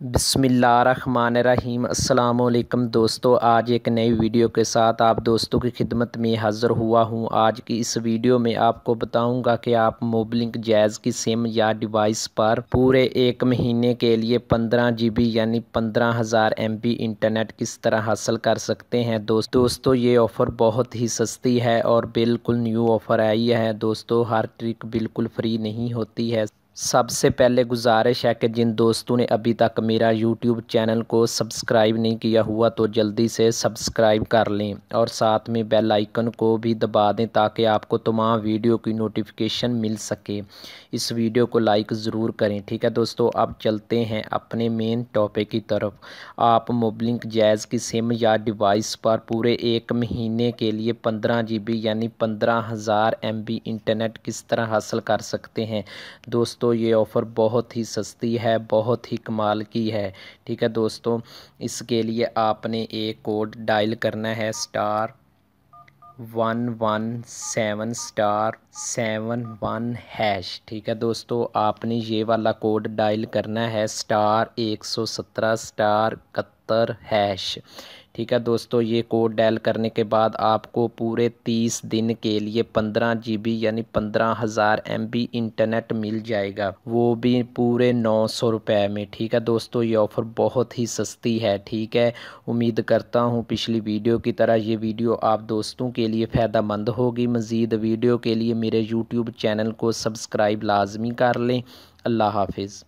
बिस्मिल्लाहिर्रहमानिर्रहीम अस्सलाम वालेकुम दोस्तों, आज एक नई वीडियो के साथ आप दोस्तों की खिदमत में हाज़िर हुआ हूं। आज की इस वीडियो में आपको बताऊंगा कि आप मोबलिंक जैज़ की सिम या डिवाइस पर पूरे एक महीने के लिए 15 GB यानी 15,000 MB इंटरनेट किस तरह हासिल कर सकते हैं। दोस्तों ये ऑफ़र बहुत ही सस्ती है और बिल्कुल न्यू ऑफ़र आई है। दोस्तों हर ट्रिक बिल्कुल फ्री नहीं होती है। सबसे पहले गुजारिश है कि जिन दोस्तों ने अभी तक मेरा यूट्यूब चैनल को सब्सक्राइब नहीं किया हुआ तो जल्दी से सब्सक्राइब कर लें और साथ में बेल आइकन को भी दबा दें ताकि आपको तमाम वीडियो की नोटिफिकेशन मिल सके। इस वीडियो को लाइक ज़रूर करें। ठीक है दोस्तों, अब चलते हैं अपने मेन टॉपिक की तरफ। आप मोबलिंक जैज़ की सिम या डिवाइस पर पूरे एक महीने के लिए 15 GB यानी 15,000 MB इंटरनेट किस तरह हासिल कर सकते हैं। दोस्तों ये ऑफ़र बहुत ही सस्ती है, बहुत ही कमाल की है। ठीक है दोस्तों, इसके लिए आपने एक कोड डायल करना है *117*71#। ठीक है दोस्तों, आपने ये वाला कोड डायल करना है *117*71#। ठीक है दोस्तों, ये कोड डायल करने के बाद आपको पूरे 30 दिन के लिए 15 GB यानी 15,000 MB इंटरनेट मिल जाएगा, वो भी पूरे 900 रुपये में। ठीक है दोस्तों, ये ऑफ़र बहुत ही सस्ती है। ठीक है, उम्मीद करता हूँ पिछली वीडियो की तरह ये वीडियो आप दोस्तों के लिए फ़ायदेमंद होगी। मज़ीद वीडियो के लिए मेरे यूट्यूब चैनल को सब्सक्राइब लाजमी कर लें। अल्लाह हाफिज़।